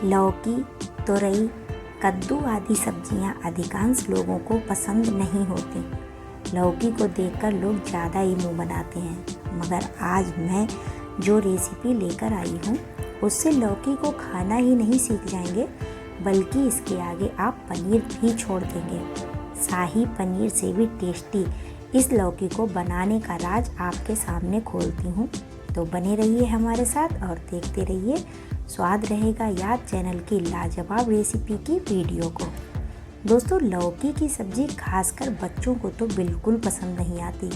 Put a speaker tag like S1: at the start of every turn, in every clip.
S1: लौकी, तुरई, कद्दू आदि सब्जियां अधिकांश लोगों को पसंद नहीं होती। लौकी को देखकर लोग ज़्यादा ही मुंह बनाते हैं, मगर आज मैं जो रेसिपी लेकर आई हूँ उससे लौकी को खाना ही नहीं सीख जाएंगे, बल्कि इसके आगे आप पनीर भी छोड़ देंगे। शाही पनीर से भी टेस्टी इस लौकी को बनाने का राज आपके सामने खोलती हूँ। तो बने रहिए हमारे साथ और देखते रहिए स्वाद रहेगा याद चैनल की लाजवाब रेसिपी की वीडियो को। दोस्तों, लौकी की सब्ज़ी खासकर बच्चों को तो बिल्कुल पसंद नहीं आती।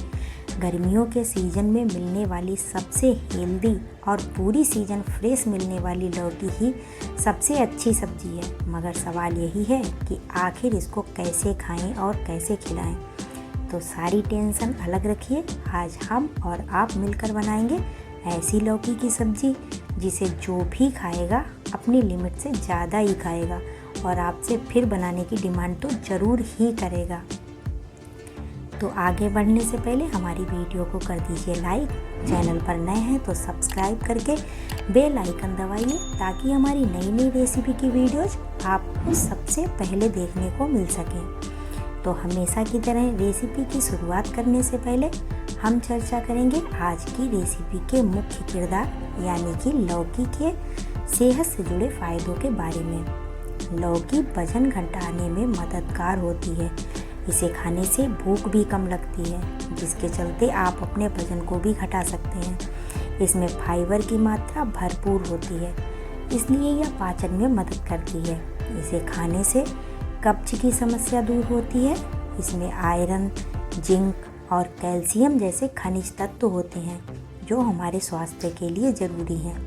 S1: गर्मियों के सीज़न में मिलने वाली सबसे हेल्दी और पूरी सीज़न फ्रेश मिलने वाली लौकी ही सबसे अच्छी सब्ज़ी है, मगर सवाल यही है कि आखिर इसको कैसे खाएं और कैसे खिलाएं। तो सारी टेंशन अलग रखिए, आज हम और आप मिलकर बनाएंगे ऐसी लौकी की सब्ज़ी जिसे जो भी खाएगा अपनी लिमिट से ज़्यादा ही खाएगा और आपसे फिर बनाने की डिमांड तो ज़रूर ही करेगा। तो आगे बढ़ने से पहले हमारी वीडियो को कर दीजिए लाइक, चैनल पर नए हैं तो सब्सक्राइब करके बेल आइकन दबाइए ताकि हमारी नई नई रेसिपी की वीडियोज आपको सबसे पहले देखने को मिल सके। तो हमेशा की तरह रेसिपी की शुरुआत करने से पहले हम चर्चा करेंगे आज की रेसिपी के मुख्य किरदार यानी कि लौकी के सेहत से जुड़े फायदों के बारे में। लौकी वजन घटाने में मददगार होती है। इसे खाने से भूख भी कम लगती है, जिसके चलते आप अपने वजन को भी घटा सकते हैं। इसमें फाइबर की मात्रा भरपूर होती है, इसलिए यह पाचन में मदद करती है। इसे खाने से कब्ज की समस्या दूर होती है। इसमें आयरन, जिंक और कैल्शियम जैसे खनिज तत्व होते हैं जो हमारे स्वास्थ्य के लिए ज़रूरी हैं।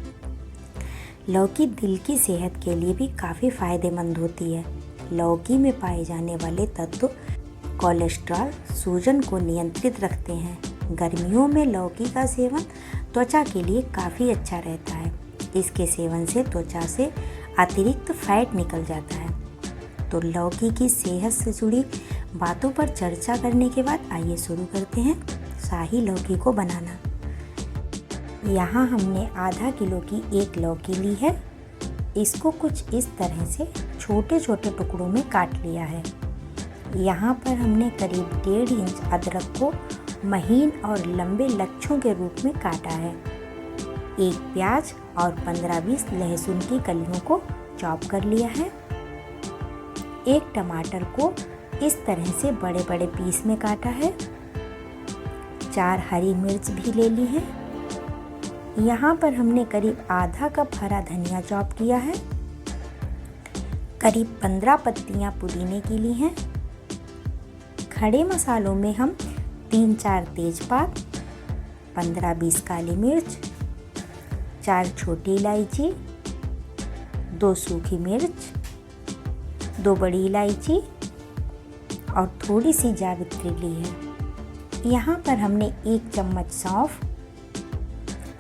S1: लौकी दिल की सेहत के लिए भी काफ़ी फायदेमंद होती है। लौकी में पाए जाने वाले तत्व कोलेस्ट्रॉल, सूजन को नियंत्रित रखते हैं। गर्मियों में लौकी का सेवन त्वचा के लिए काफ़ी अच्छा रहता है। इसके सेवन से त्वचा से अतिरिक्त फैट निकल जाता है। तो लौकी की सेहत से जुड़ी बातों पर चर्चा करने के बाद आइए शुरू करते हैं शाही लौकी को बनाना। यहाँ हमने आधा किलो की एक लौकी ली है। इसको कुछ इस तरह से छोटे छोटे टुकड़ों में काट लिया है। यहाँ पर हमने करीब 1.5 इंच अदरक को महीन और लंबे लच्छों के रूप में काटा है। एक प्याज और 15-20 लहसुन की कलियों को चॉप कर लिया है। एक टमाटर को इस तरह से बड़े बड़े पीस में काटा है। 4 हरी मिर्च भी ले ली है। यहाँ पर हमने करीब आधा कप हरा धनिया चॉप किया है। करीब 15 पत्तियाँ पुदीने की ली हैं। खड़े मसालों में हम 3-4 तेजपात, 15-20 काली मिर्च, 4 छोटी इलायची, 2 सूखी मिर्च, 2 बड़ी इलायची और थोड़ी सी जावित्री ली है। यहाँ पर हमने 1 चम्मच सौंफ,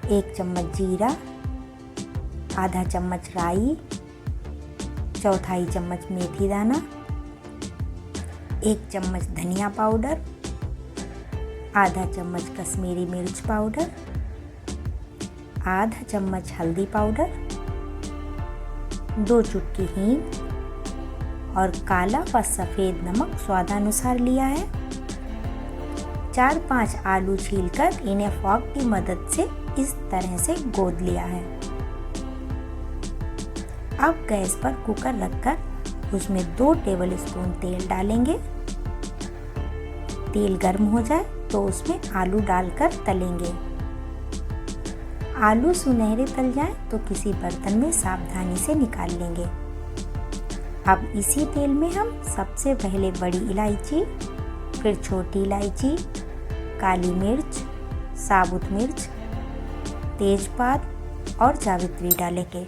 S1: 1 चम्मच जीरा, आधा चम्मच राई, 1/4 चम्मच मेथी दाना, 1 चम्मच धनिया पाउडर, आधा चम्मच कश्मीरी मिर्च पाउडर, आधा चम्मच हल्दी पाउडर, 2 चुटकी हींग और काला व सफ़ेद नमक स्वादानुसार लिया है। 4-5 आलू छीलकर इन्हें फॉर्क की मदद से इस तरह से गोद लिया है। अब गैस पर कुकर रखकर उसमें 2 टेबलस्पून तेल डालेंगे। तेल गर्म हो जाए तो उसमें आलू डालकर तलेंगे। आलू सुनहरे तल जाए तो किसी बर्तन में सावधानी से निकाल लेंगे। अब इसी तेल में हम सबसे पहले बड़ी इलायची, फिर छोटी इलायची, काली मिर्च, साबुत मिर्च, तेजपात और जावित्री डालेंगे।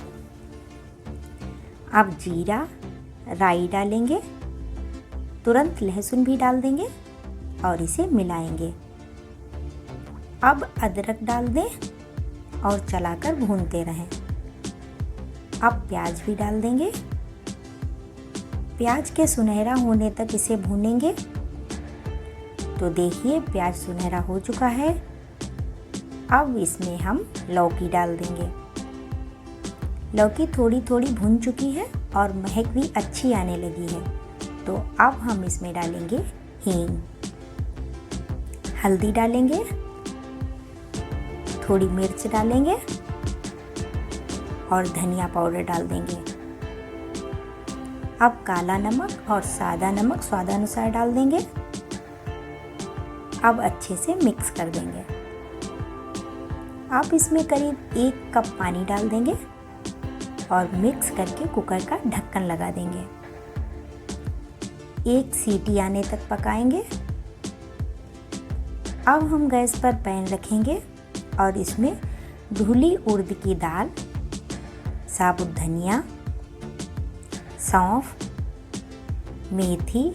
S1: अब जीरा, राई डालेंगे। तुरंत लहसुन भी डाल देंगे और इसे मिलाएंगे। अब अदरक डाल दें और चलाकर भूनते रहें। अब प्याज भी डाल देंगे। प्याज के सुनहरा होने तक इसे भूनेंगे। तो देखिए प्याज सुनहरा हो चुका है। अब इसमें हम लौकी डाल देंगे। लौकी थोड़ी थोड़ी भुन चुकी है और महक भी अच्छी आने लगी है। तो अब हम इसमें डालेंगे हींग, हल्दी डालेंगे, थोड़ी मिर्च डालेंगे और धनिया पाउडर डाल देंगे। अब काला नमक और सादा नमक स्वादानुसार डाल देंगे। अब अच्छे से मिक्स कर देंगे। आप इसमें करीब 1 कप पानी डाल देंगे और मिक्स करके कुकर का ढक्कन लगा देंगे। 1 सीटी आने तक पकाएंगे। अब हम गैस पर पैन रखेंगे और इसमें धुली उड़द की दाल, साबुत धनिया, सौंफ, मेथी,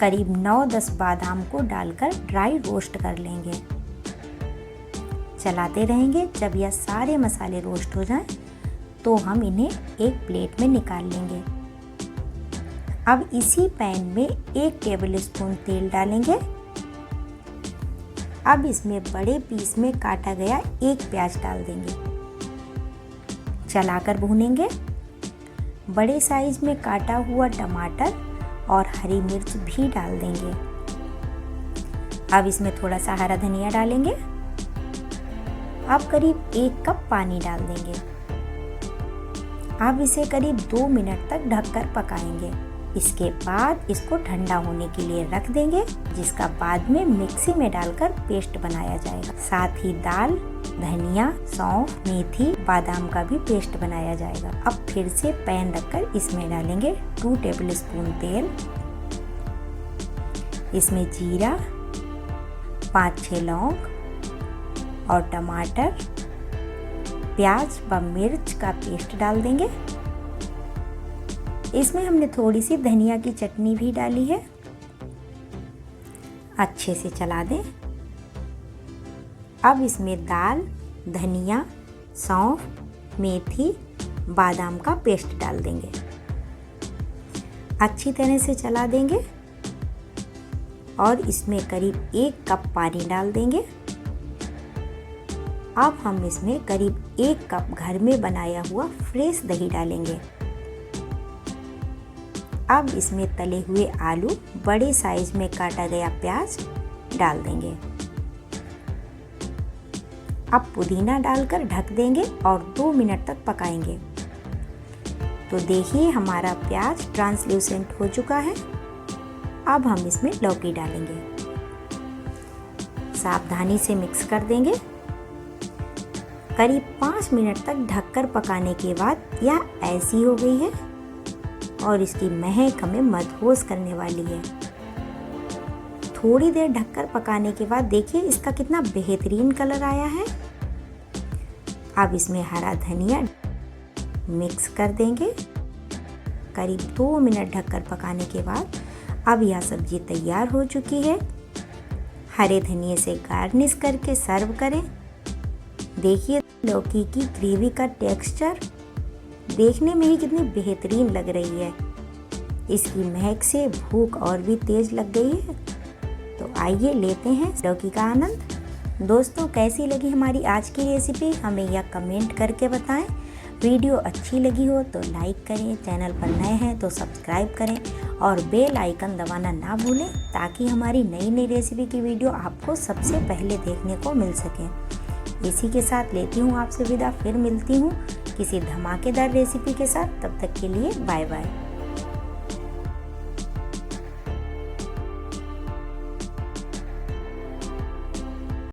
S1: करीब 9-10 बादाम को डालकर ड्राई रोस्ट कर लेंगे। चलाते रहेंगे। जब यह सारे मसाले रोस्ट हो जाएं, तो हम इन्हें एक प्लेट में निकाल लेंगे। अब इसी पैन में 1 टेबल स्पून तेल डालेंगे। अब इसमें बड़े पीस में काटा गया 1 प्याज डाल देंगे। चलाकर भूनेंगे। बड़े साइज में काटा हुआ टमाटर और हरी मिर्च भी डाल देंगे। अब इसमें थोड़ा सा हरा धनिया डालेंगे। अब करीब 1 कप पानी डाल देंगे। अब इसे करीब 2 मिनट तक ढककर पकाएंगे। इसके बाद इसको ठंडा होने के लिए रख देंगे, जिसका बाद में मिक्सी में डालकर पेस्ट बनाया जाएगा। साथ ही दाल, धनिया, सौंफ, मेथी, बादाम का भी पेस्ट बनाया जाएगा। अब फिर से पैन रखकर इसमें डालेंगे 2 टेबल स्पून तेल। इसमें जीरा, 5-6 लौंग और टमाटर, प्याज व मिर्च का पेस्ट डाल देंगे। इसमें हमने थोड़ी सी धनिया की चटनी भी डाली है। अच्छे से चला दें। अब इसमें दाल, धनिया, सौंफ, मेथी, बादाम का पेस्ट डाल देंगे। अच्छी तरह से चला देंगे और इसमें करीब 1 कप पानी डाल देंगे। अब हम इसमें करीब 1 कप घर में बनाया हुआ फ्रेश दही डालेंगे। अब इसमें तले हुए आलू, बड़े साइज में काटा गया प्याज डाल देंगे। अब पुदीना डालकर ढक देंगे और 2 मिनट तक पकाएंगे। तो देखिए हमारा प्याज ट्रांसल्यूसेंट हो चुका है। अब हम इसमें लौकी डालेंगे। सावधानी से मिक्स कर देंगे। करीब 5 मिनट तक ढककर पकाने के बाद यह ऐसी हो गई है और इसकी महक हमें मदहोश करने वाली है। थोड़ी देर ढककर पकाने के बाद देखिए इसका कितना बेहतरीन कलर आया है। अब इसमें हरा धनिया मिक्स कर देंगे। करीब 2 मिनट ढककर पकाने के बाद अब यह सब्जी तैयार हो चुकी है। हरे धनिए से गार्निश करके सर्व करें। देखिए लौकी की ग्रेवी का टेक्सचर देखने में ही कितनी बेहतरीन लग रही है। इसकी महक से भूख और भी तेज लग गई है। तो आइए लेते हैं लौकी का आनंद। दोस्तों कैसी लगी हमारी आज की रेसिपी हमें यह कमेंट करके बताएं। वीडियो अच्छी लगी हो तो लाइक करें, चैनल पर नए हैं तो सब्सक्राइब करें और बेल आइकन दबाना ना भूलें, ताकि हमारी नई नई रेसिपी की वीडियो आपको सबसे पहले देखने को मिल सके। इसी के साथ लेती हूँ आपसे विदा। फिर मिलती हूँ किसी धमाकेदार रेसिपी के साथ। तब तक के लिए बाय बाय।